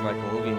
like a movie.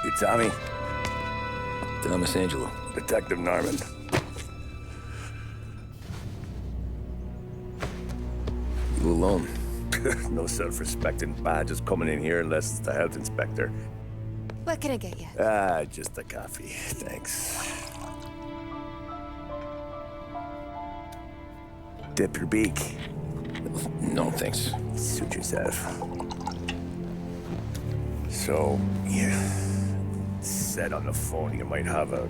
You Tommy? Thomas Angelo. Detective Norman. You alone? No self-respecting badges coming in here unless it's the health inspector. What can I get you? Just a coffee. Thanks. Dip your beak. No, thanks. Suit yourself. So, you said on the phone you might have a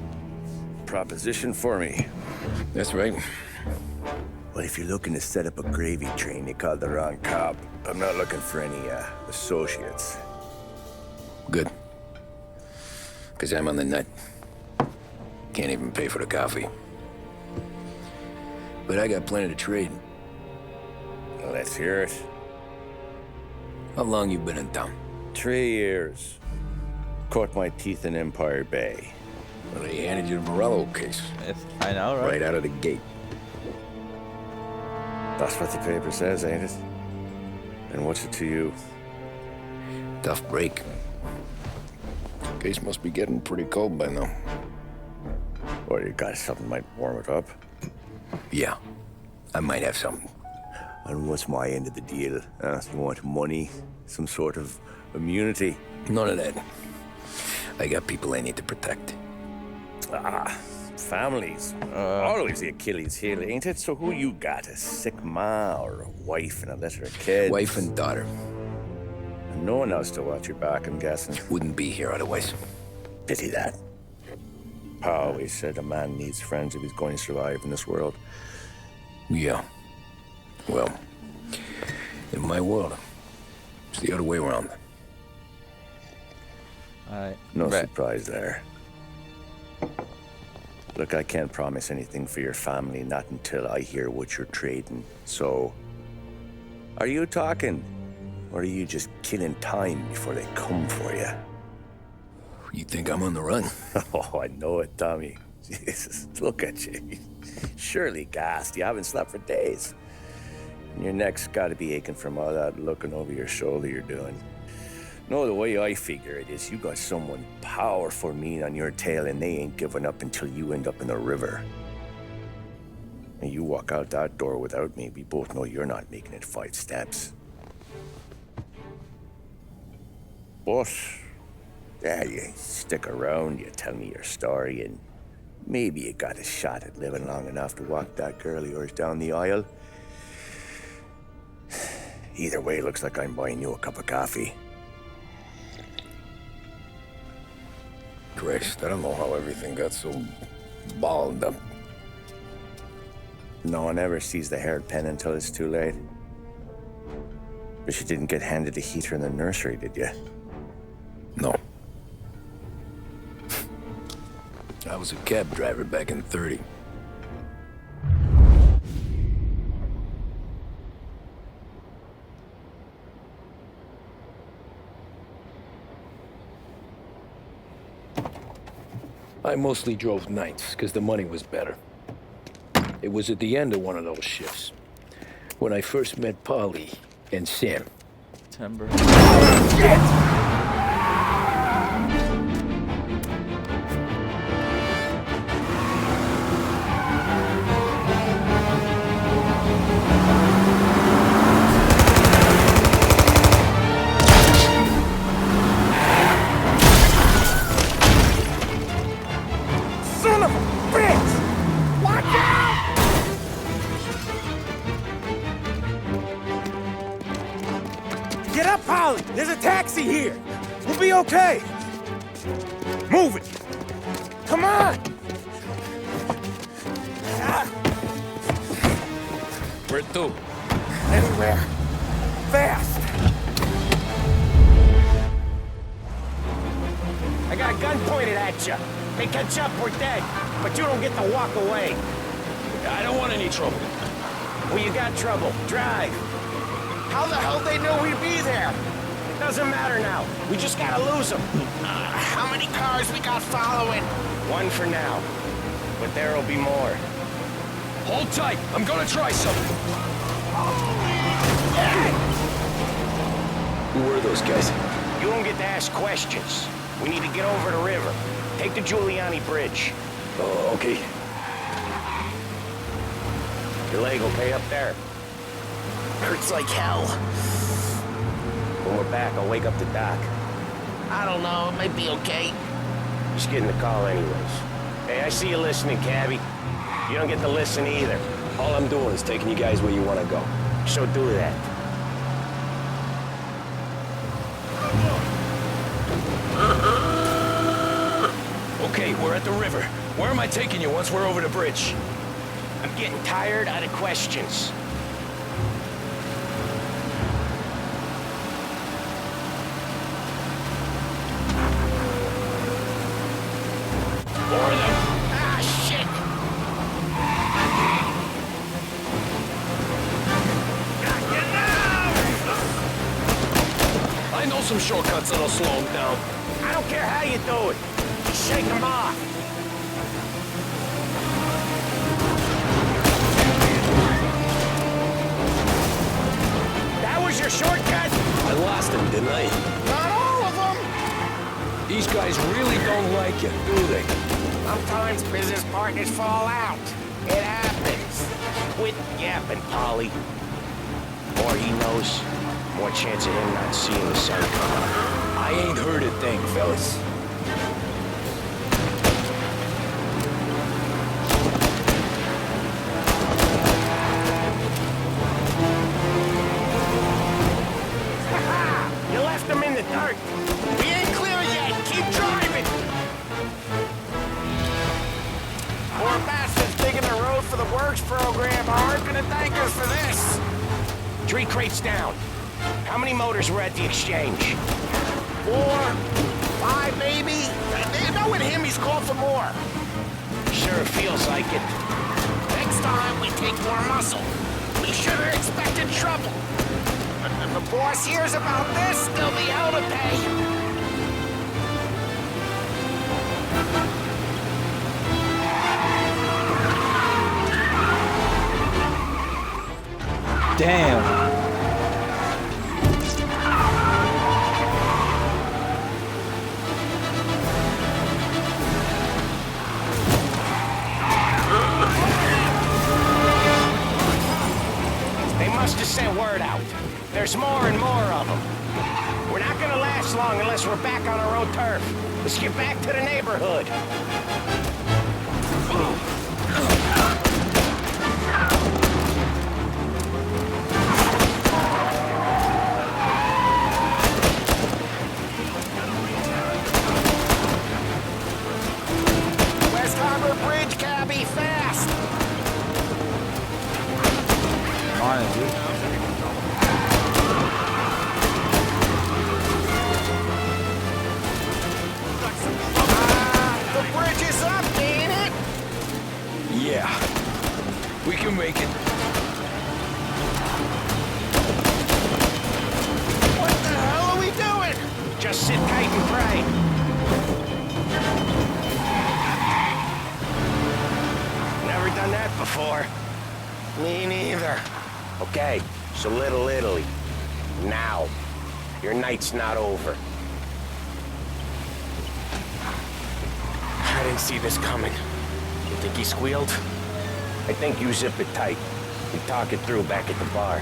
proposition for me. That's right. Well, if you're looking to set up a gravy train, you called the wrong cop. I'm not looking for any, associates. Good. Because I'm on the nut. Can't even pay for the coffee. But I got plenty to trade. Well, let's hear it. How long you been in town? 3 years. Caught my teeth in Empire Bay. Well, they handed you the Morello case. I know, right? Right out of the gate. That's what the paper says, ain't it? And what's it to you? Tough break. Case must be getting pretty cold by now. Or you got something might warm it up? Yeah, I might have something. And what's my end of the deal? You want money? Some sort of immunity? None of that. I got people I need to protect. Families. Always the Achilles heel, ain't it? So who you got? A sick ma or a wife and a litter of kids? Wife and daughter. And no one else to watch your back, I'm guessing. Wouldn't be here otherwise. Pity that. Pa always said a man needs friends if he's going to survive in this world. Yeah. Well, in my world, it's the other way around. Alright. No Right. surprise there. Look, I can't promise anything for your family, not until I hear what you're trading. So, are you talking? Or are you just killing time before they come for you? You think I'm on the run? Oh, I know it, Tommy. Jesus, look at you. Surely gassed. You haven't slept for days. And your neck's got to be aching from all that looking over your shoulder you're doing. No, the way I figure it is you got someone powerful mean on your tail and they ain't giving up until you end up in the river. And you walk out that door without me, we both know you're not making it 5 steps. But, yeah, you stick around, you tell me your story, and maybe you got a shot at living long enough to walk that girl of yours down the aisle. Either way, looks like I'm buying you a cup of coffee. Christ, I don't know how everything got so balled up. No one ever sees the haired pen until it's too late. But you didn't get handed a heater in the nursery, did you? No. I was a cab driver back in '30. I mostly drove nights, because the money was better. It was at the end of one of those shifts, when I first met Polly and Sam. September. Get up, Polly! There's a taxi here! We'll be okay! Move it! Come on! Where to? Anywhere. Fast! I got a gun pointed at you. They catch up, we're dead. But you don't get to walk away. I don't want any trouble. Well, you got trouble. Drive. How the hell they knew we'd be there? Doesn't matter now. We just gotta lose them. How many cars we got following? One for now. But there'll be more. Hold tight. I'm gonna try something. Who were those guys? You don't get to ask questions. We need to get over the river. Take the Giuliani Bridge. Oh, okay. Your leg okay up there? Hurts like hell. When we're back, I'll wake up the doc. I don't know, it might be okay. Just getting the call anyways. Hey, I see you listening, cabbie. You don't get to listen either. All I'm doing is taking you guys where you want to go. So do that. Okay, we're at the river. Where am I taking you once we're over the bridge? I'm getting tired out of questions. More of them. Ah, shit! I know some shortcuts that'll slow them down. I don't care how you do it. Just shake them off. That was your shortcut? I lost him, didn't I? Not all of them. These guys really don't like you, do they? Sometimes business partners fall out. It happens. Quit yapping, Polly. More he knows, more chance of him not seeing the sun come up. I ain't heard a thing, fellas. You left him in the dirt. We ain't clear yet. Keep driving. Poor bastards digging the road for the works program aren't gonna thank us for this. 3 crates down. How many motors were at the exchange? 4, 5 maybe. You know with him he's called for more. Sure feels like it. Next time we take more muscle. We should have expected trouble. If the boss hears about this, they'll be out of pay. Damn. They must have sent word out. There's more and more of them. We're not gonna last long unless we're back on our own turf. Let's get back to the neighborhood. West Harbor Bridge, cabbie, fast! On it, dude. The bridge is up, ain't it? Yeah. We can make it. What the hell are we doing? Just sit tight and pray. Never done that before. Me neither. Okay, so Little Italy. Now. Your night's not over. I didn't see this coming. You think he squealed? I think you zip it tight. We talk it through back at the bar.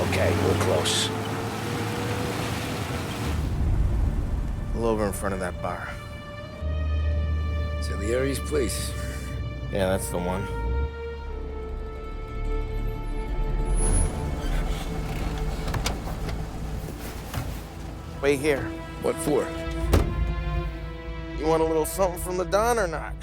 Okay, we're close. Pull over in front of that bar. Salieri's place. Yeah, that's the one. Wait here. What for? You want a little something from the Don or not?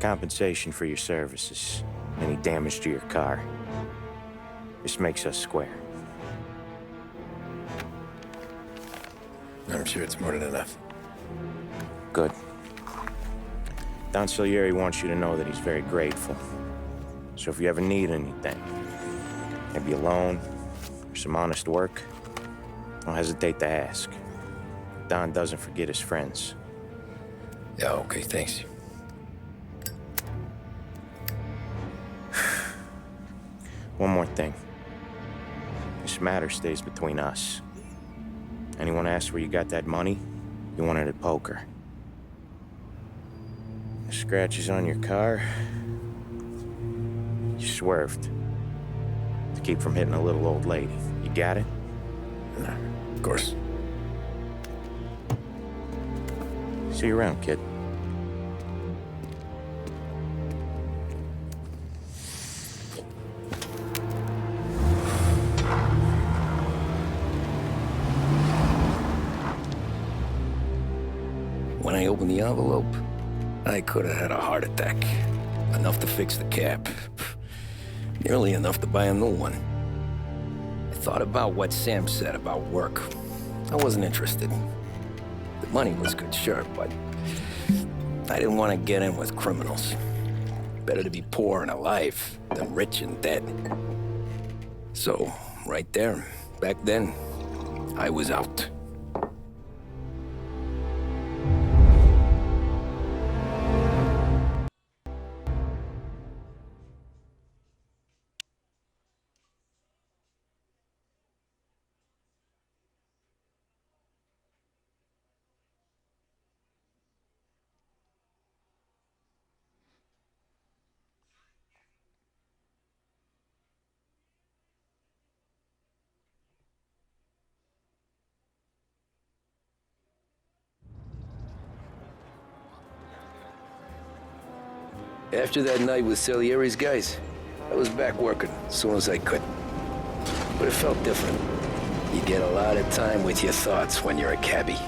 Compensation for your services. Any damage to your car. This makes us square. I'm sure it's more than enough. Good. Don Salieri wants you to know that he's very grateful. So if you ever need anything, maybe a loan or some honest work, don't hesitate to ask. Don doesn't forget his friends. Yeah, okay, thanks. One more thing. This matter stays between us. Anyone asks where you got that money, you won it at poker. The scratches on your car, you swerved to keep from hitting a little old lady. You got it? Of course. See you around, kid. When I opened the envelope, I could have had a heart attack. Enough to fix the cap. Nearly enough to buy a new one. I thought about what Sam said about work. I wasn't interested. The money was good, sure, but I didn't want to get in with criminals. Better to be poor and alive than rich and dead. So, right there, back then, I was out. After that night with Salieri's guys, I was back working as soon as I could. But it felt different. You get a lot of time with your thoughts when you're a cabbie.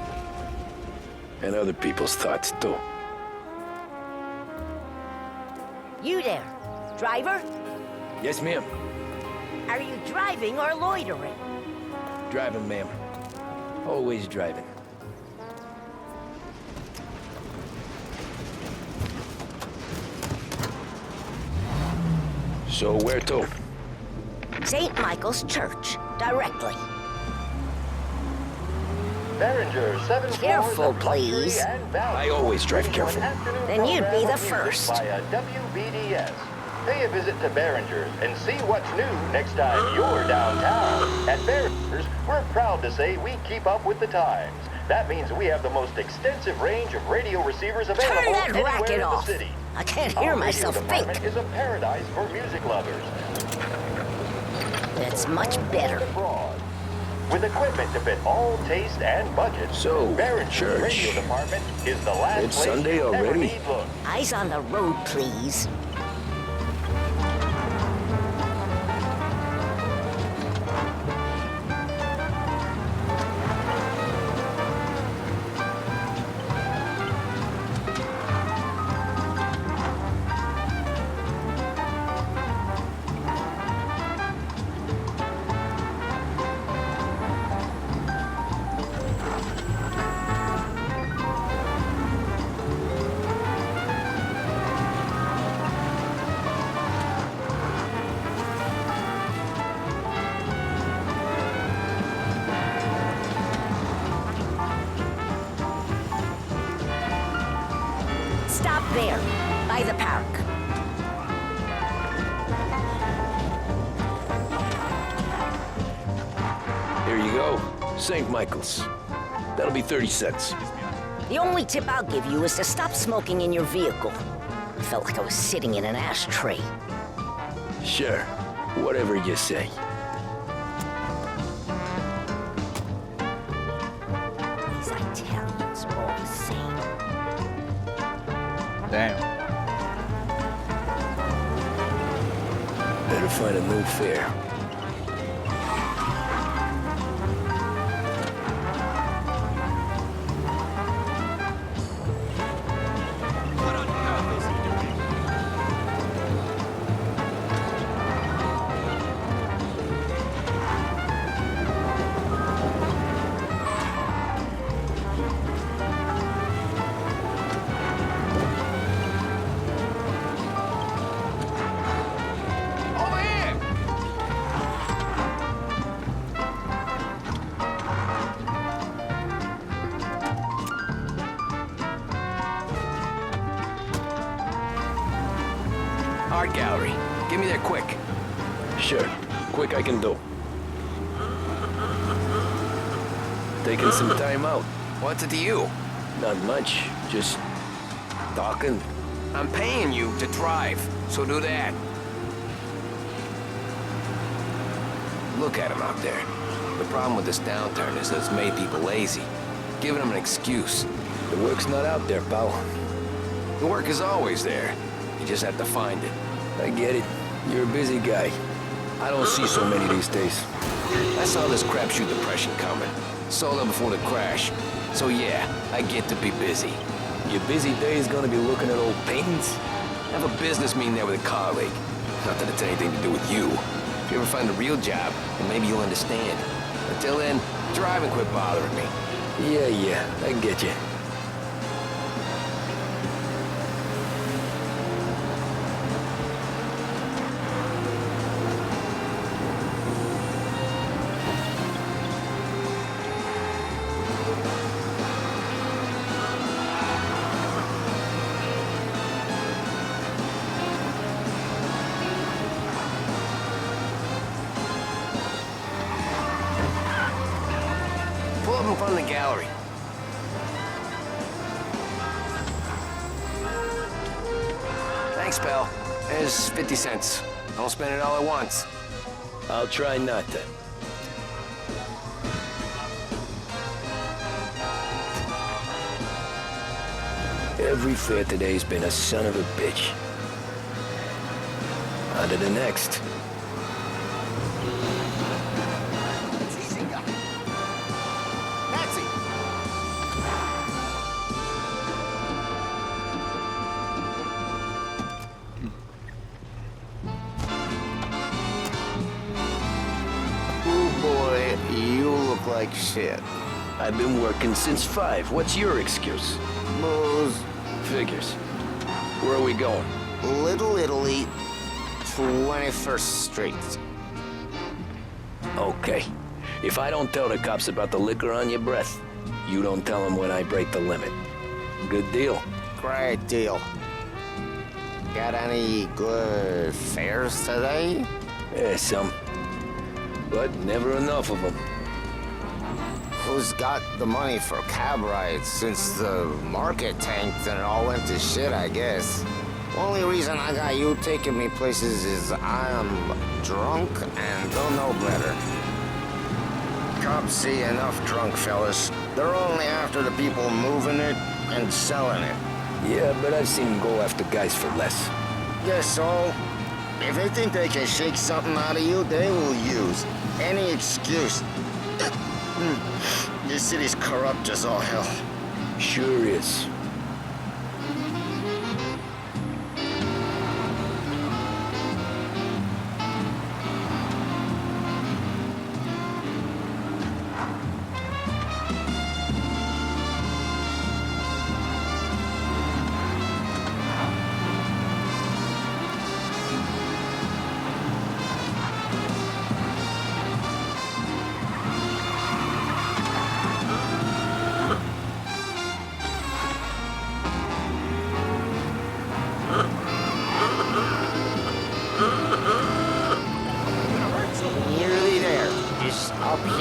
And other people's thoughts, too. You there, driver? Yes, ma'am. Are you driving or loitering? Driving, ma'am. Always driving. So where to? St. Michael's Church, directly. Behringer, 7 Careful, please. I always drive careful. Then you'd be the first. By a WBDS. Pay a visit to Behringer's and see what's new next time you're downtown. At Behringer's, we're proud to say we keep up with the times. That means we have the most extensive range of radio receivers available Turn that anywhere racket in the off. city. I can't hear myself Our radio think. department is a paradise for music lovers. That's much better. Abroad. With equipment to fit all taste and budget, So, Behringer's church. radio department is the last It's place Sunday you ever already. need look. Eyes on the road, please. There, by the park. Here you go. St. Michael's. That'll be 30 cents. The only tip I'll give you is to stop smoking in your vehicle. I felt like I was sitting in an ashtray. Sure. Whatever you say. These Italians are all the same. Damn. Better find a new fare. Over here! Art gallery. Get me there quick. Sure. Quick I can do. Taking some time out. What's it to you? Not much. Just talking. I'm paying you to drive, so do that. Look at him out there. The problem with this downturn is that it's made people lazy, giving them an excuse. The work's not out there, pal. The work is always there. You just have to find it. I get it. You're a busy guy. I don't see so many these days. I saw this crapshoot depression coming. Sold out before the crash. So yeah, I get to be busy. Your busy day is gonna be looking at old paintings? I have a business meeting there with a colleague. Not that it's anything to do with you. If you ever find a real job, then maybe you'll understand. Until then, drive and quit bothering me. Yeah, I get you. Pull up in front of the gallery. Thanks, pal. There's 50 cents. Don't spend it all at once. I'll try not to. Every fair today's been a son of a bitch. On to the next. Taxi! Oh boy, you look like shit. I've been working since 5. What's your excuse? Booze. Figures. Where are we going? Little Italy, 21st Street. Okay. If I don't tell the cops about the liquor on your breath, you don't tell them when I break the limit. Good deal. Great deal. Got any good fares today? Yeah, some. But never enough of them. Who's got the money for cab rides since the market tanked and it all went to shit, I guess? Only reason I got you taking me places is I'm drunk and don't know better. Cops see enough drunk fellas. They're only after the people moving it and selling it. Yeah, but I've seen them go after guys for less. Guess so. If they think they can shake something out of you, they will use any excuse. This city's corrupt as all hell. Sure is.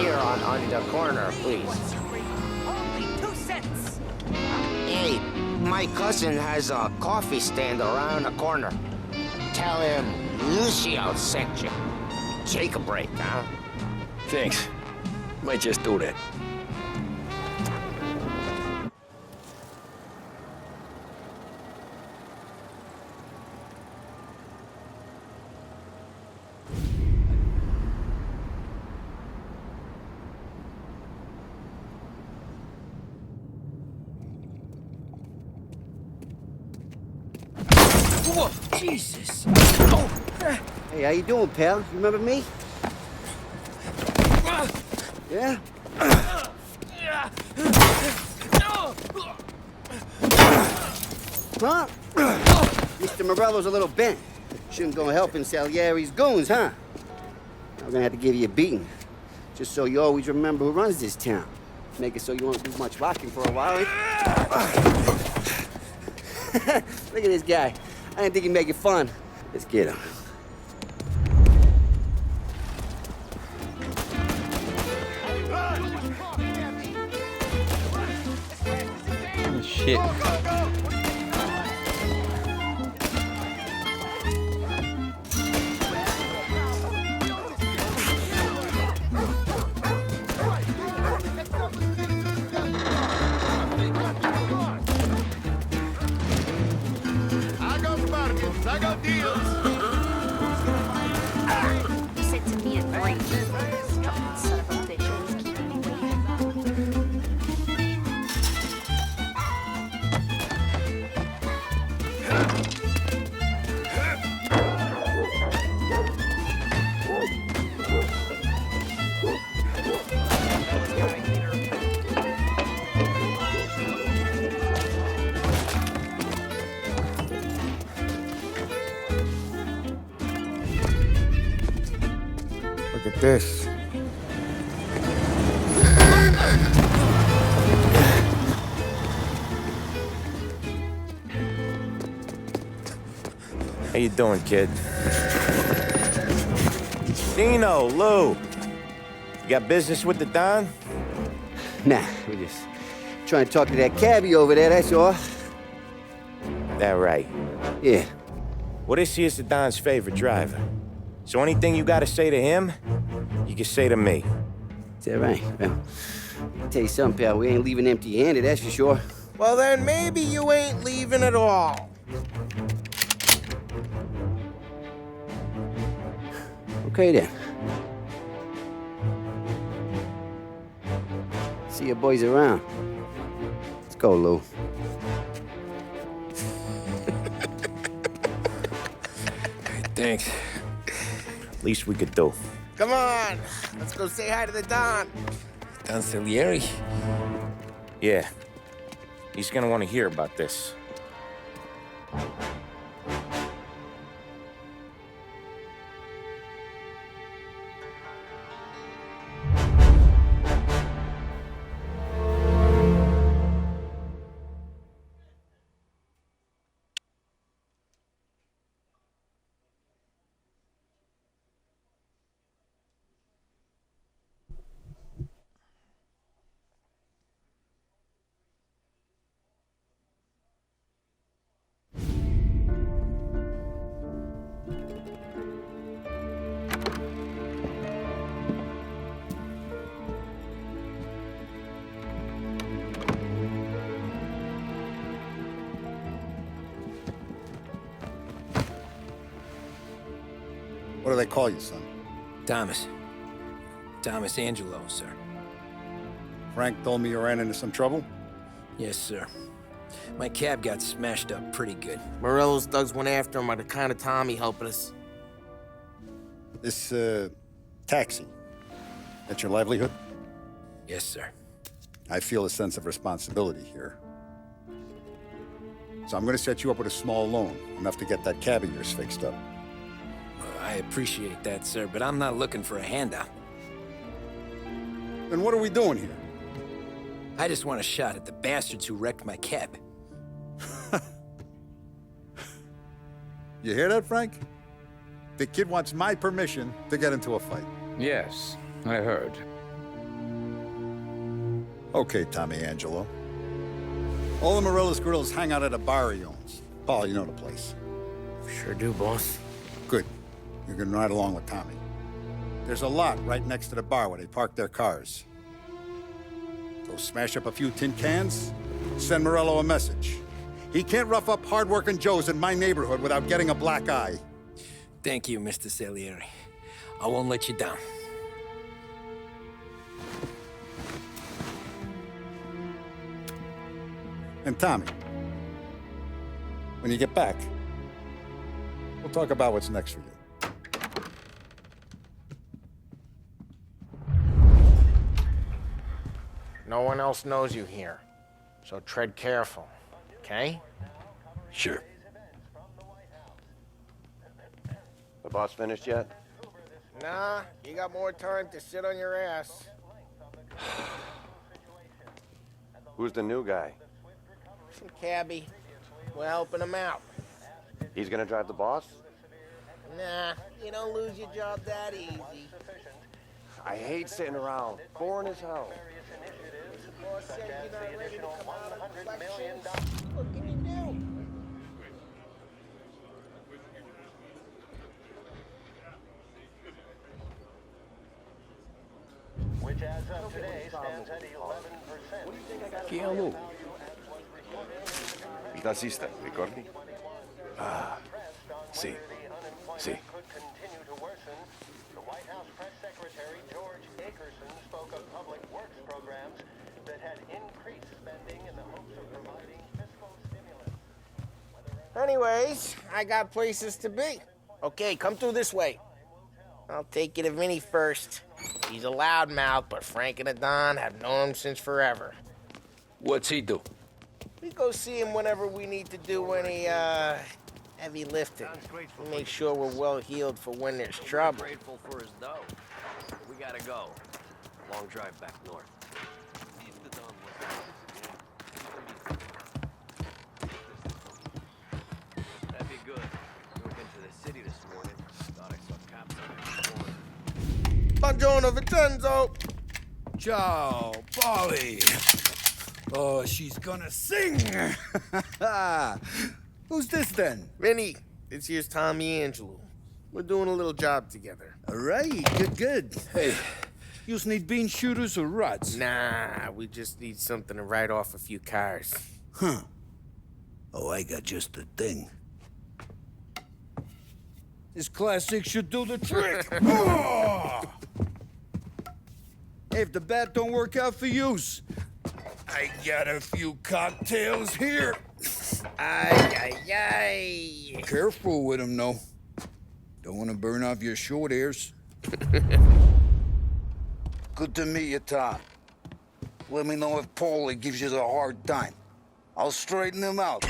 here on the corner, please. Only 2 cents. Hey, my cousin has a coffee stand around the corner. Tell him Lucio sent you. Take a break, huh? Thanks. Might just do that. Whoa, Jesus. Hey, how you doing, pal? You remember me? Yeah? Huh? Mr. Morello's a little bent. Shouldn't go helping Salieri's goons, huh? I'm gonna have to give you a beating. Just so you always remember who runs this town. Make it so you won't do much rocking for a while. Look at this guy. I didn't think he'd make it fun. Let's get him. Oh, shit. Sit to me at 3. Stupid son of a bitch always keeping me waiting. Look at this. How you doing, kid? Dino, Lou. You got business with the Don? Nah, we're just trying to talk to that cabbie over there, that's all. That right. Yeah. Well, this here's the Don's favorite driver. So anything you gotta say to him, you can say to me. Is that right? Well, I'll tell you something, pal. We ain't leaving empty-handed, that's for sure. Well, then maybe you ain't leaving at all. Okay, then. See your boys around. Let's go, Lou. Thanks. Least we could do. Come on, let's go say hi to the Don. Don Salieri? Yeah. He's gonna want to hear about this. What do they call you, son? Thomas. Thomas Angelo, sir. Frank told me you ran into some trouble? Yes, sir. My cab got smashed up pretty good. Morello's thugs went after him by the kind of Tommy helping us. This, taxi. That's your livelihood? Yes, sir. I feel a sense of responsibility here. So I'm gonna set you up with a small loan, enough to get that cab of yours fixed up. I appreciate that, sir, but I'm not looking for a handout. Then what are we doing here? I just want a shot at the bastards who wrecked my cab. You hear that, Frank? The kid wants my permission to get into a fight. Yes, I heard. Okay, Tommy Angelo. All the Morello's grills hang out at a bar he owns. Paul, you know the place. Sure do, boss. Good. You can ride along with Tommy. There's a lot right next to the bar where they park their cars. Go smash up a few tin cans, send Morello a message. He can't rough up hard-working Joes in my neighborhood without getting a black eye. Thank you, Mr. Salieri. I won't let you down. And Tommy, when you get back, we'll talk about what's next for you. No one else knows you here, so tread careful, okay? Sure. The boss finished yet? Nah, you got more time to sit on your ass. Who's the new guy? Some cabbie. We're helping him out. He's gonna drive the boss? Nah, you don't lose your job that easy. I hate sitting around. Boring as hell. Boss said you're not ready to come out of reflections. What can you do? Which as of today stands at 11%. Chi è lui? Il tassista, ricordi? Ah, sì, sì. Could continue to worsen. The White House Press Secretary George Akerson spoke of public works programs that had increased spending in the hopes of providing fiscal stimulus. Anyways, I got places to be. Okay, come through this way. I'll take you to Vinny first. He's a loudmouth, but Frank and the Don have known him since forever. What's he do? We go see him whenever we need to do any, heavy lifting. We make sure we're well healed for when there's trouble. Grateful for his dough. We gotta go. Long drive back north. That'd be good. Drove into the city this morning. Thought I saw cops on every corner. Buongiorno, Vincenzo. Ciao, Polly. Oh, she's gonna sing. Who's this then? Vinny, this here's Tommy Angelo. We're doing a little job together. All right, good. Hey, you need bean shooters or rods? Nah, we just need something to write off a few cars. Huh. Oh, I got just the thing. This classic should do the trick. Oh! Hey, if the bat don't work out for yous, I got a few cocktails here. Ay. Careful with them, though. Don't want to burn off your short hairs. Good to meet you, Tom. Let me know if Paulie gives you a hard time. I'll straighten him out.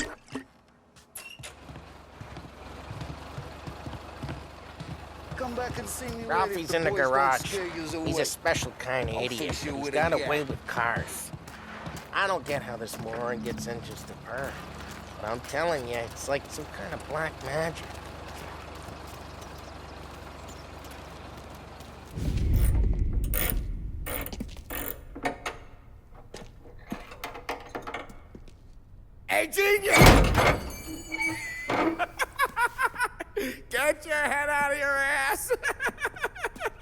Come back and see me. Ralphie's in the garage. He's a special kind of idiot. He's got away with cars. I don't get how this moron gets engines to burn. But I'm telling you, it's like some kind of black magic. Hey, genius! Get your head out of your ass!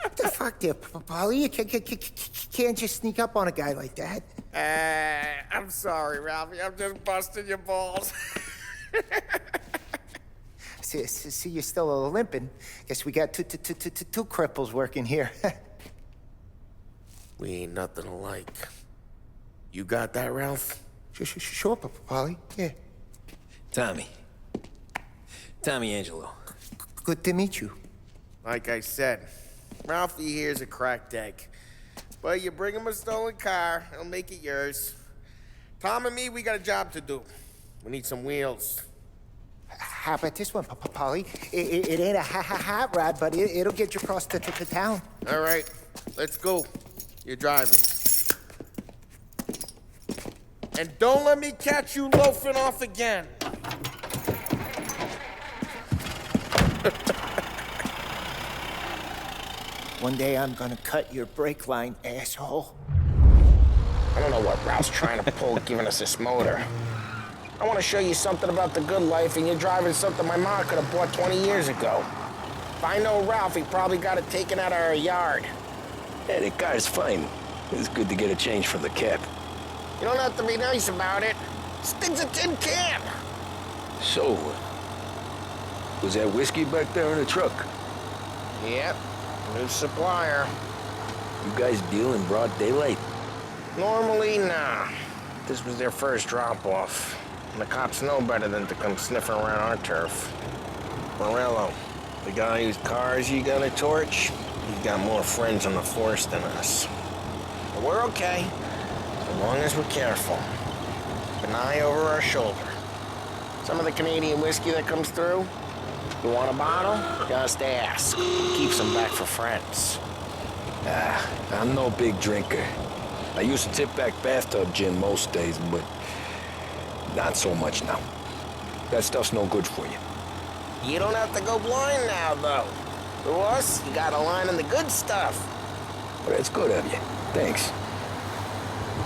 What the fuck there, Polly? You can't just sneak up on a guy like that. I'm sorry, Ralphie. I'm just busting your balls. See, you're still limping. Guess we got two cripples working here. We ain't nothing alike. You got that, Ralph? Sure, Polly. Yeah. Tommy Angelo. Good to meet you. Like I said, Ralphie here's a cracked egg. But you bring him a stolen car, he'll make it yours. Tom and me, we got a job to do. We need some wheels. How about this one, Polly? It ain't a hot rod, but it'll get you across to town. All right, let's go. You're driving. And don't let me catch you loafing off again. One day I'm gonna cut your brake line, asshole. I don't know what Ralph's trying to pull giving us this motor. I want to show you something about the good life, and you're driving something my mom could have bought 20 years ago. If I know Ralph, he probably got it taken out of our yard. Yeah, the car's fine. It's good to get a change from the cap. You don't have to be nice about it. This thing's a tin can. So, was that whiskey back there in the truck? Yep, new supplier. You guys deal in broad daylight? Normally, nah. This was their first drop-off. And the cops know better than to come sniffing around our turf. Morello, the guy whose cars you gonna torch, he's got more friends on the force than us. But we're okay, as long as we're careful. Keep an eye over our shoulder. Some of the Canadian whiskey that comes through, you want a bottle? Just ask. Keeps them back for friends. I'm no big drinker. I used to tip back bathtub gin most days, but not so much now. That stuff's no good for you. You don't have to go blind now, though. To us, you got a line on the good stuff. Well, that's good of you. Thanks.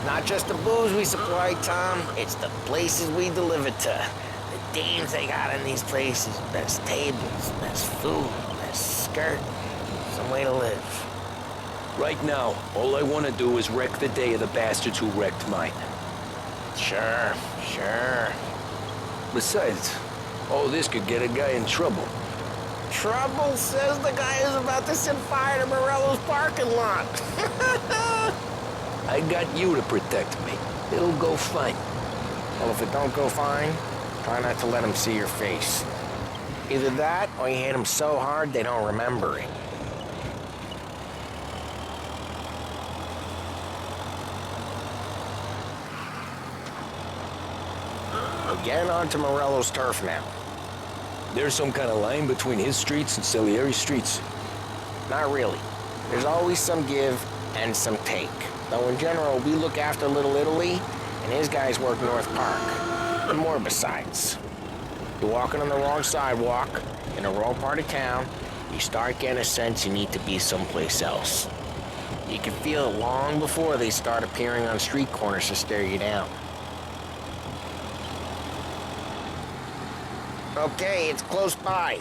Not just the booze we supply, Tom. It's the places we deliver to. The dames they got in these places. Best tables, best food, best skirt. Some way to live. Right now, all I want to do is wreck the day of the bastards who wrecked mine. Sure. Besides, all this could get a guy in trouble. Trouble, says the guy who's about to set fire to Morello's parking lot. I got you to protect me. It'll go fine. Well, if it don't go fine, try not to let them see your face. Either that, or you hit them so hard they don't remember it. We're getting onto Morello's turf now. There's some kind of line between his streets and Salieri's streets? Not really. There's always some give and some take. Though in general, we look after Little Italy, and his guys work North Park. And more besides. You're walking on the wrong sidewalk, in the wrong part of town, you start getting a sense you need to be someplace else. You can feel it long before they start appearing on street corners to stare you down. Okay, it's close by.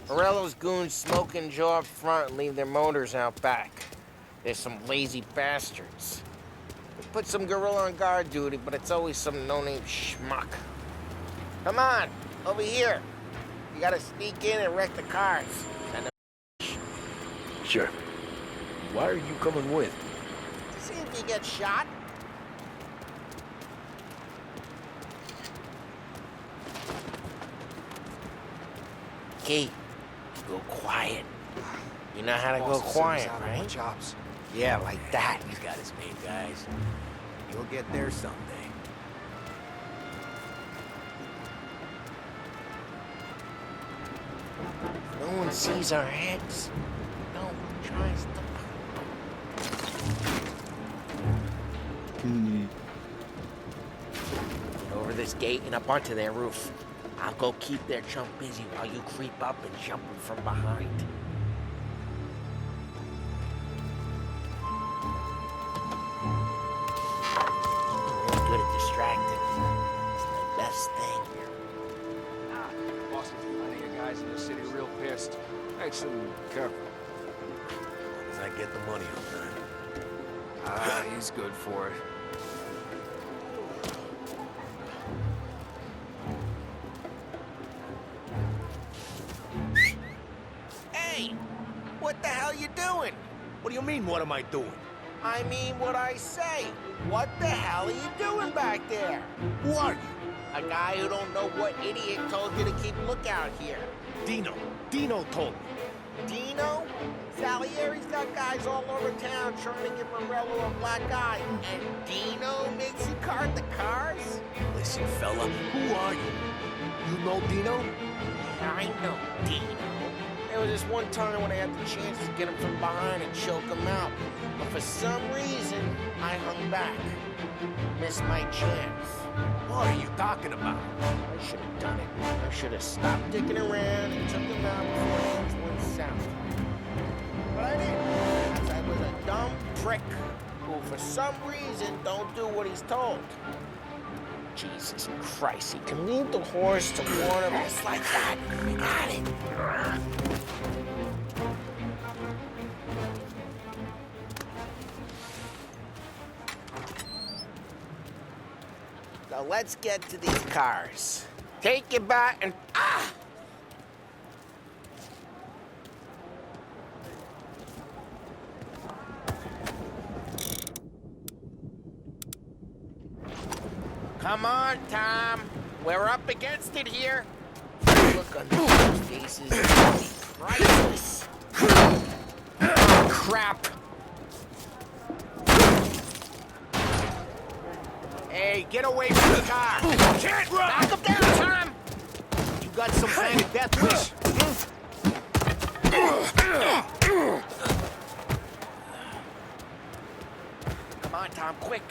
Morello's goons smoke and jaw up front and leave their motors out back. There's some lazy bastards. We put some gorilla on guard duty, but it's always some no-name schmuck. Come on, over here. You gotta sneak in and wreck the cars. Sure. Why are you coming with? See if you get shot. Key, go quiet. You know how to go quiet, right? Chops. Yeah, like that. He's got his main guys. You'll get there someday. No one sees our heads. No one tries to. Over this gate and up onto their roof. I'll go keep their chump busy while you creep up and jump him from behind. You're good at distracting. It's my best thing. Boss is plenty of guys in the city real pissed. Makes them careful. As long as I get the money on time. Ah, he's good for it. Hey! What the hell you doing? What do you mean, what am I doing? I mean what I say. What the hell are you doing back there? Who are you? A guy who don't know what idiot told you to keep lookout here. Dino. Dino told me. Dino? Salieri's got guys all over town trying to give Morello a black eye. And Dino makes you cart the cars? Listen, fella, who are you? You know Dino? I know Dino. There was this one time when I had the chance to get him from behind and choke him out. But for some reason, I hung back. Missed my chance. What are you talking about? I should have done it. I should have stopped dicking around and took him out before things went south. But I didn't, because I was a dumb prick who, for some reason, don't do what he's told. Jesus Christ, he can lead the horse to water just like that. We got it. So let's get to these cars. Take your bat and Come on, Tom. We're up against it here. Look on these faces is priceless. Oh, crap. Hey, get away from the car. Can't run. Knock him down, Tom. You got some kind of death wish? Come on, Tom, quick.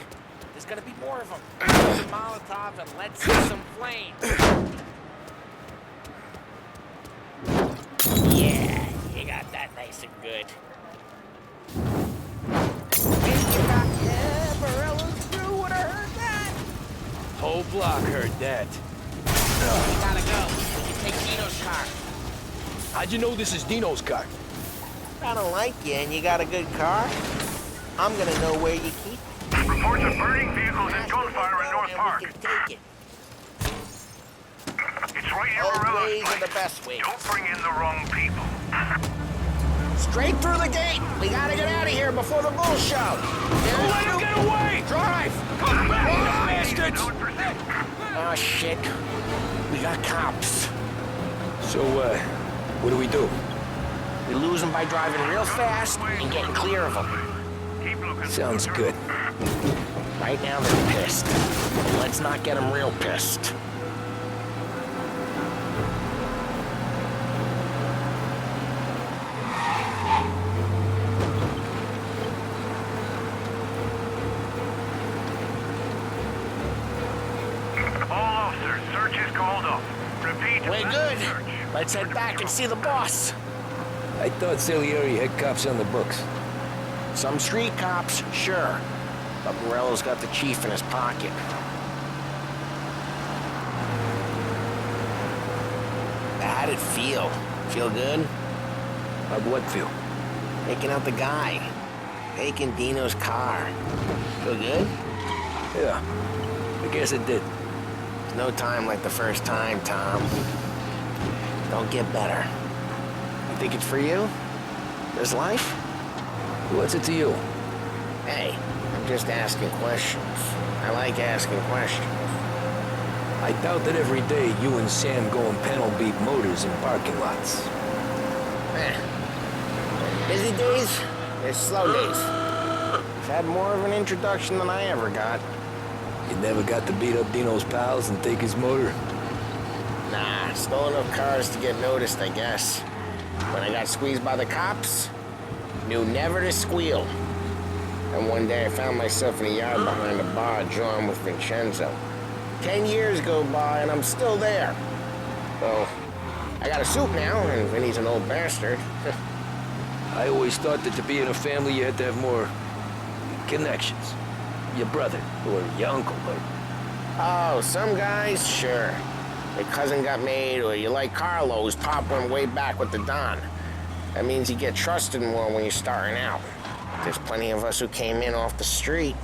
There's gonna be more of them. Use a Molotov and let's see some flames. Yeah, you got that nice and good. Morella's crew would have heard that. Whole block heard that. We gotta go. We can take Dino's car. How'd you know this is Dino's car? I don't like you and you got a good car. I'm gonna know where you keep it. Reports of burning vehicles and gunfire in North Park. Take it. It's right in Old Morello's ways are place. the best ways. Don't bring in the wrong people. Straight through the gate. We gotta get out of here before the bull show. Don't let him get away! Drive! Come back, you bastards! Oh, shit. We got cops. So, what do we do? We lose them by driving real fast and getting clear of them. Sounds good. Right now they're pissed. Let's not get them real pissed. All officers, search is called off. Repeat. We're good. Let's head back and see the boss. I thought Salieri had cops on the books. Some street cops, sure. But Morello's got the chief in his pocket. How'd it feel? Feel good? How'd what feel? Taking out the guy. Taking Dino's car. Feel good? Yeah, I guess it did. There's no time like the first time, Tom. Don't get better. You think it's for you? This life? What's it to you? Hey, I'm just asking questions. I like asking questions. I doubt that every day you and Sam go and panel beat motors in parking lots. Busy days, there's slow days. I've had more of an introduction than I ever got. You never got to beat up Dino's pals and take his motor? Nah, stole enough cars to get noticed, I guess. When I got squeezed by the cops, knew never to squeal. And one day I found myself in a yard behind a bar drawn with Vincenzo. 10 years go by and I'm still there. So, I got a suit now, and Vinny's an old bastard. I always thought that to be in a family you had to have more connections. Your brother, or your uncle, or... Oh, some guys, sure. Your cousin got made, or you like Carlos, Pop went way back with the Don. That means you get trusted more when you're starting out. There's plenty of us who came in off the street.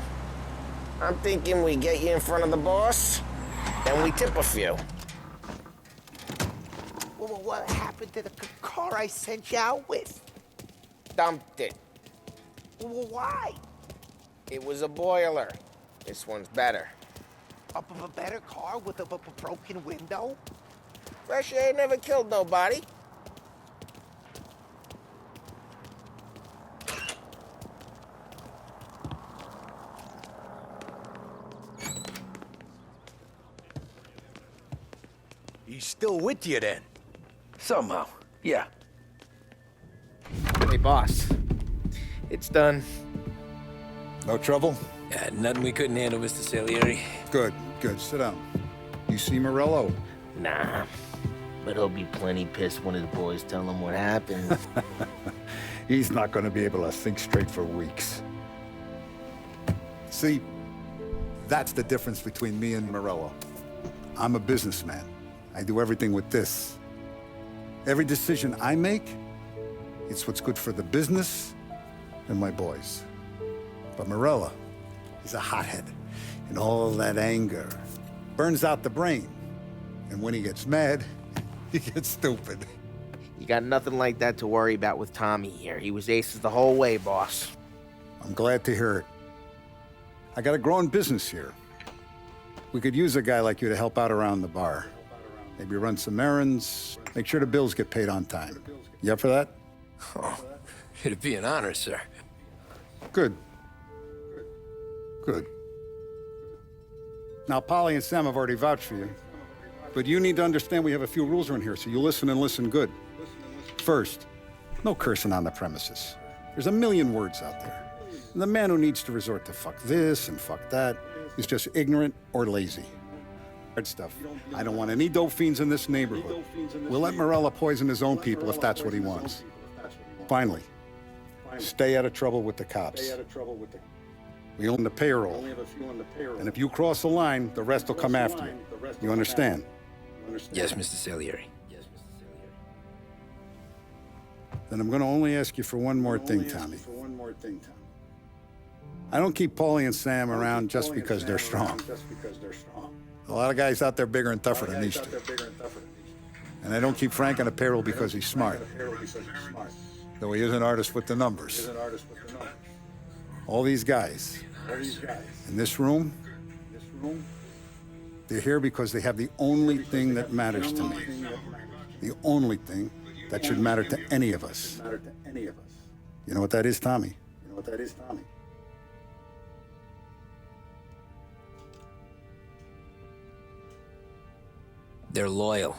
I'm thinking we get you in front of the boss, then we tip a few. Well, what happened to the car I sent you out with? Dumped it. Well, why? It was a boiler. This one's better. A better car with a broken window? Fresh air never killed nobody. He's still with you then? Somehow, yeah. Hey, boss. It's done. No trouble? Nothing we couldn't handle, Mr. Salieri. Good, good. Sit down. You see Morello? Nah, but he'll be plenty pissed when his boys tell him what happened. He's not going to be able to think straight for weeks. See, that's the difference between me and Morello. I'm a businessman. I do everything with this. Every decision I make, it's what's good for the business and my boys. But Morello, he's a hothead. And all that anger burns out the brain. And when he gets mad, he gets stupid. You got nothing like that to worry about with Tommy here. He was aces the whole way, boss. I'm glad to hear it. I got a growing business here. We could use a guy like you to help out around the bar. Maybe run some errands, make sure the bills get paid on time. You up for that? Oh, it'd be an honor, sir. Good. Good. Now, Polly and Sam have already vouched for you. But you need to understand we have a few rules around here, so you listen and listen good. First, no cursing on the premises. There's a million words out there. And the man who needs to resort to fuck this and fuck that is just ignorant or lazy. Hard stuff. I don't want any dope fiends in this neighborhood. We'll let Morella poison his own people if that's what he wants. Finally, stay out of trouble with the cops. We own the payroll. And if you cross the line, the rest will come after you. You understand? Yes, Mr. Salieri. Then I'm going to only ask you for one more thing, Tommy. I don't keep Paulie and Sam around just because they're strong. A lot of guys out there bigger and tougher than these two. And I don't keep Frank on a payroll because he's smart. Though he is an artist with the numbers. All these guys in this room, they're here because they have the only thing that matters to me. The only thing that should matter to any of us. You know what that is, Tommy? They're loyal.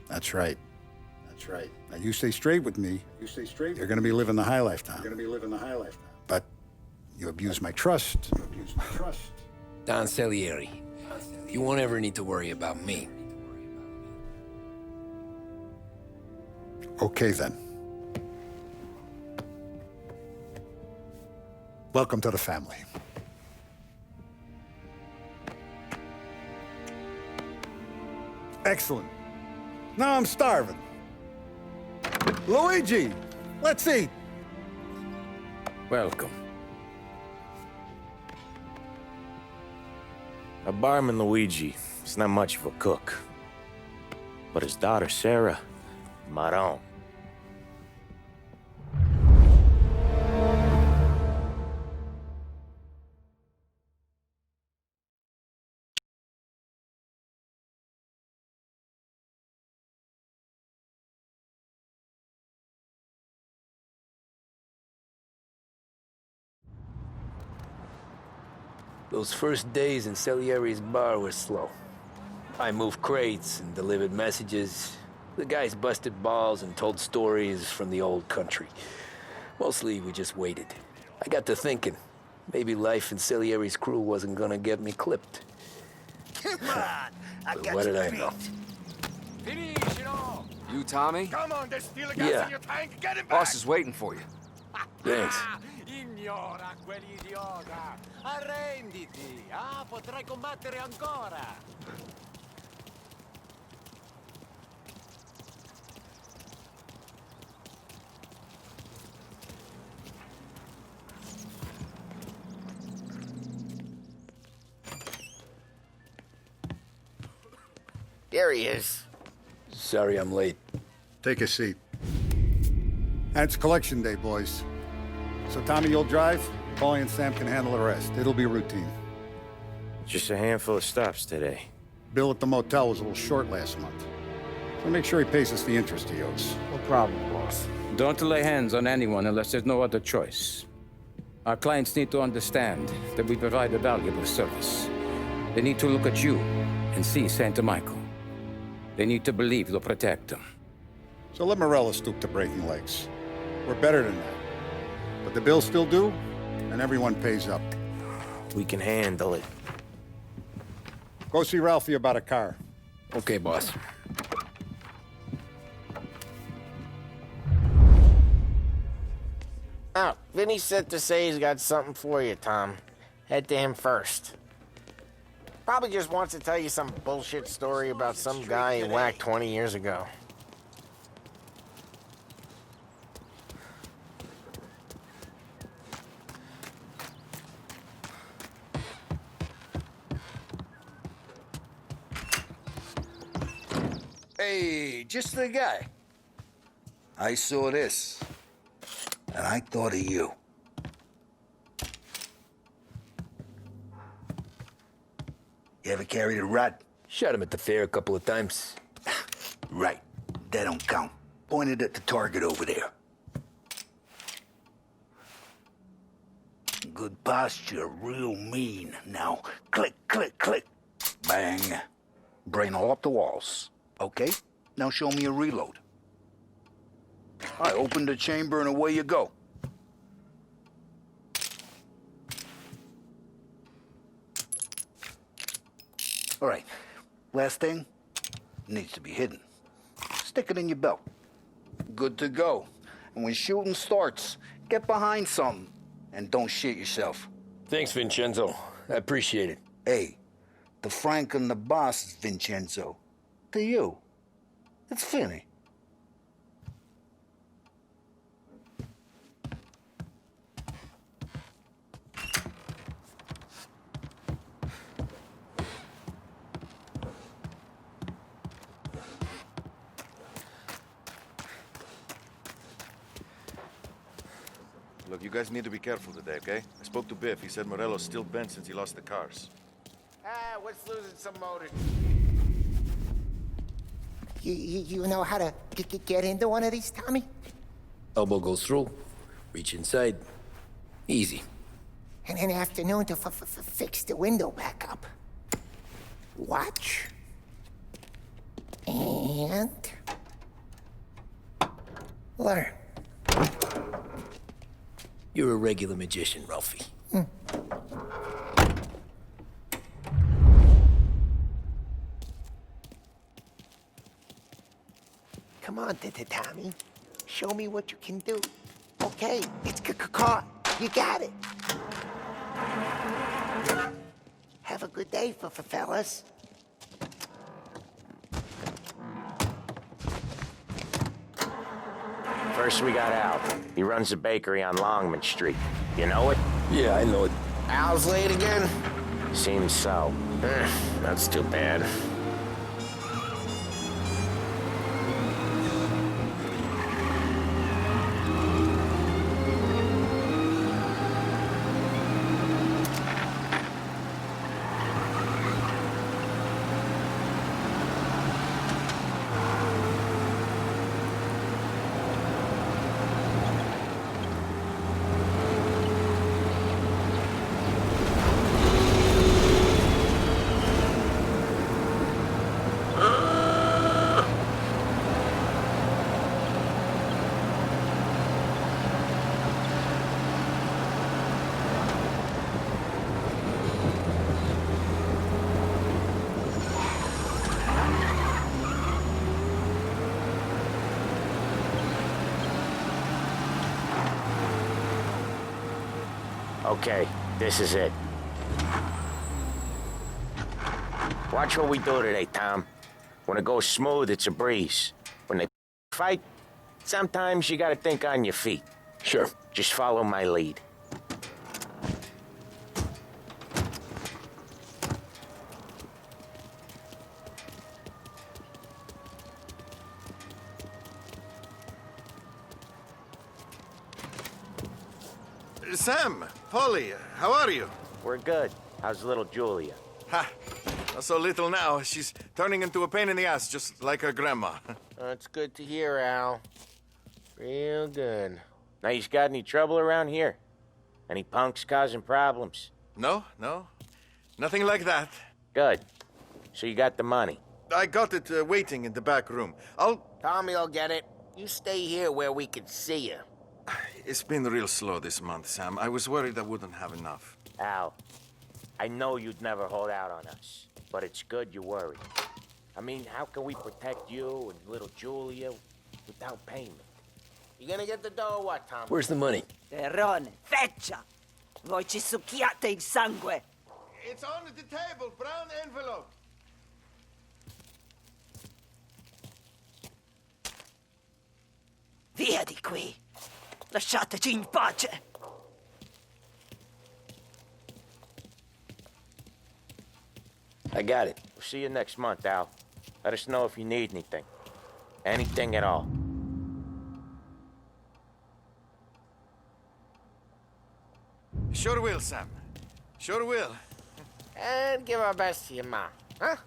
That's right. Now you stay straight with me. You're going to be living the high life, Tom. But you abuse my trust. Don Salieri, you won't ever need to worry about me. Okay, then. Welcome to the family. Excellent. Now I'm starving. Luigi, let's eat. Welcome. Our barman Luigi is not much of a cook. But his daughter Sarah, Maron. Those first days in Salieri's bar were slow. I moved crates and delivered messages. The guys busted balls and told stories from the old country. Mostly, we just waited. I got to thinking, maybe life in Salieri's crew wasn't gonna get me clipped. Come on! But what did I know? Finish it all! You, Tommy? Come on, there's still a gas Yeah. in your tank. Get him back. Boss is waiting for you. Thanks. Ignora quell'idiota! Arrenditi! Ah, potrai combattere ancora! There he is. Sorry I'm late. Take a seat. And it's collection day, boys. So Tommy, you'll drive. Paulie and Sam can handle the rest. It'll be routine. Just a handful of stops today. Bill at the motel was a little short last month. So make sure he pays us the interest he owes. No problem, boss. Don't lay hands on anyone unless there's no other choice. Our clients need to understand that we provide a valuable service. They need to look at you and see Santa Michael. They need to believe you'll protect them. So let Morella stoop to breaking legs. We're better than that. But the bills still due, and everyone pays up. We can handle it. Go see Ralphie about a car. Okay, boss. Oh, Vinny said to say he's got something for you, Tom. Head to him first. Probably just wants to tell you some bullshit story about some guy he whacked 20 years ago. Hey, just the guy. I saw this, and I thought of you. You ever carried a rod? Shot him at the fair a couple of times. Right. That don't count. Pointed at the target over there. Good posture, real mean. Now, click, click, click. Bang. Brain all up the walls. Okay, now show me a reload. I open the chamber and away you go. All right, last thing, needs to be hidden. Stick it in your belt. Good to go. And when shooting starts, get behind something and don't shit yourself. Thanks, Vincenzo. I appreciate it. Hey, the Frank and the boss is Vincenzo. To you, it's Finny. Look, you guys need to be careful today, okay? I spoke to Biff. He said Morello's still bent since he lost the cars. What's losing some motors? You know how to get into one of these, Tommy? Elbow goes through. Reach inside. Easy. And an afternoon to fix the window back up. Watch. And... learn. You're a regular magician, Ralphie. Come on, Tommy. Show me what you can do. Okay, it's caught. You got it. Have a good day, fellas. First we got Al. He runs a bakery on Longman Street. You know it? Yeah, I know it. Al's late again? Seems so. That's too bad. Okay, this is it. Watch what we do today, Tom. When it goes smooth, it's a breeze. When they fight, sometimes you gotta think on your feet. Sure. Just follow my lead. Sam, Polly, how are you? We're good. How's little Julia? Ha! Not so little now. She's turning into a pain in the ass, just like her grandma. That's good to hear, Al. Real good. Now, you got any trouble around here? Any punks causing problems? No. Nothing like that. Good. So you got the money? I got it waiting in the back room. Tommy'll get it. You stay here where we can see you. It's been real slow this month, Sam. I was worried I wouldn't have enough. Al, I know you'd never hold out on us, but it's good you worry. I mean, how can we protect you and little Julia without payment? You gonna get the dough or what, Tom? Where's the money? Terrone, feccia! Voi ci succhiate il sangue! It's on the table, brown envelope. Via di qui! Lasciateci in pace! I got it. We'll see you next month, Al. Let us know if you need anything. Anything at all. Sure will, Sam. Sure will. And give our best to your mom, huh?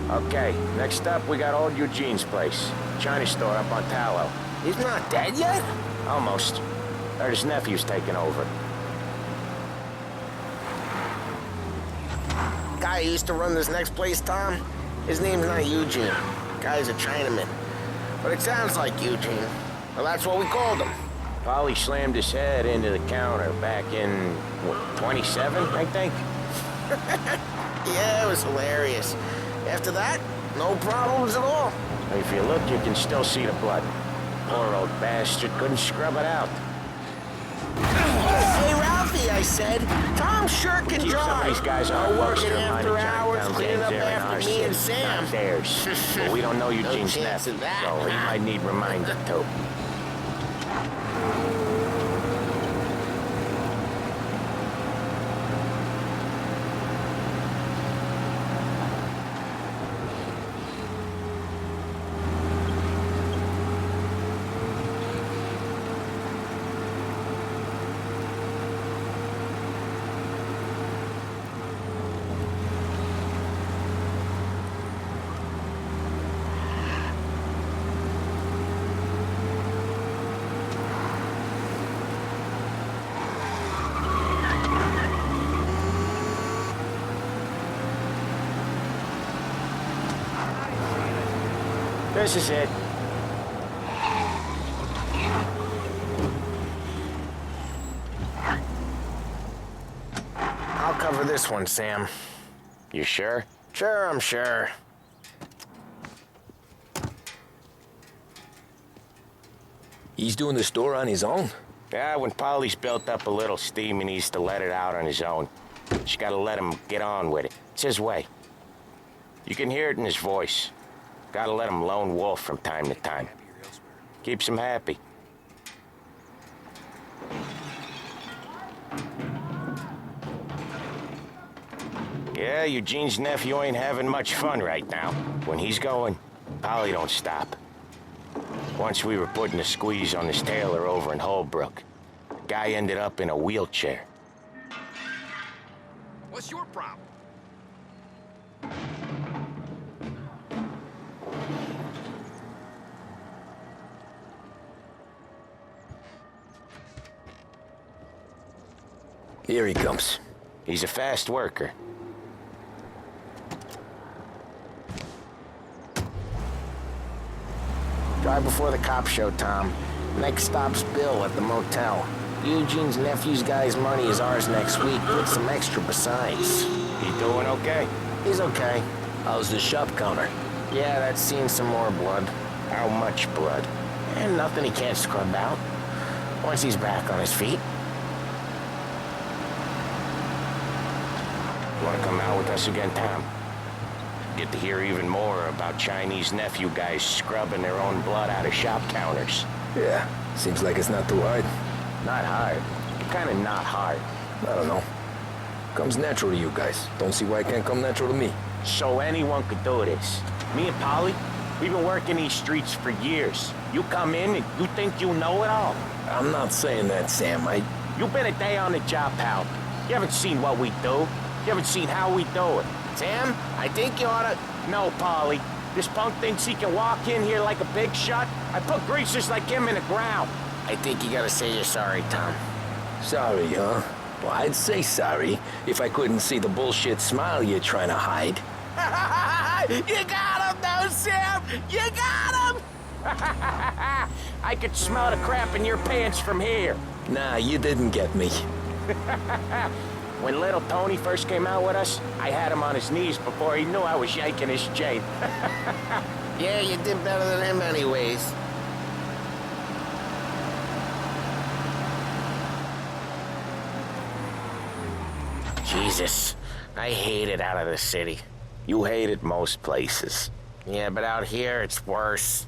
Okay, next up, we got old Eugene's place. China store up on Tallow. He's not dead yet? Almost. Heard his nephew's taking over. Guy who used to run this next place, Tom? His name's not Eugene. Guy's a Chinaman. But it sounds like Eugene. Well, that's what we called him. Polly slammed his head into the counter back in, what, 27, I think? Yeah, it was hilarious. After that, no problems at all. If you look, you can still see the blood. Poor old bastard couldn't scrub it out. Hey, Ralphie, I said. Tom sure can Some of drive. these guys I'll are work it working after hours, cleaning up in our after me city, and Sam. not theirs. But we don't know Eugene's chance nephew, of that, so he huh? might need reminding too. This is it. I'll cover this one, Sam. You sure? Sure, I'm sure. He's doing the store on his own? Yeah, when Polly's built up a little steam, he needs to let it out on his own. Just gotta let him get on with it. It's his way. You can hear it in his voice. Gotta let him lone wolf from time to time. Keeps him happy. Yeah, Eugene's nephew ain't having much fun right now. When he's going, Polly don't stop. Once we were putting a squeeze on this tailor over in Holbrook. The guy ended up in a wheelchair. What's your problem? Here he comes. He's a fast worker. Drive before the cops show, Tom. Next stop's Bill at the motel. Eugene's nephew's guy's money is ours next week, with some extra besides. He doing okay? He's okay. How's the shop counter? Yeah, that's seen some more blood. How much blood? And nothing he can't scrub out. Once he's back on his feet. You wanna come out with us again, Tom? Get to hear even more about Chinese nephew guys scrubbing their own blood out of shop counters. Yeah, seems like it's not too hard. Not hard. Kinda not hard. I don't know. Comes natural to you guys. Don't see why it can't come natural to me. So anyone could do this. Me and Polly, we've been working these streets for years. You come in and you think you know it all. I'm not saying that, Sam. You've been a day on the job, pal. You haven't seen what we do. You haven't seen how we do it. Sam, I think you oughta... No, Polly. This punk thinks he can walk in here like a big shot? I put greasers like him in the ground. I think you gotta say you're sorry, Tom. Sorry, huh? Well, I'd say sorry if I couldn't see the bullshit smile you're trying to hide. You got him, though, Sam! You got him! I could smell the crap in your pants from here. Nah, you didn't get me. When little Tony first came out with us, I had him on his knees before he knew I was yanking his chain. Yeah, you did better than him anyways. Jesus, I hate it out of the city. You hate it most places. Yeah, but out here it's worse.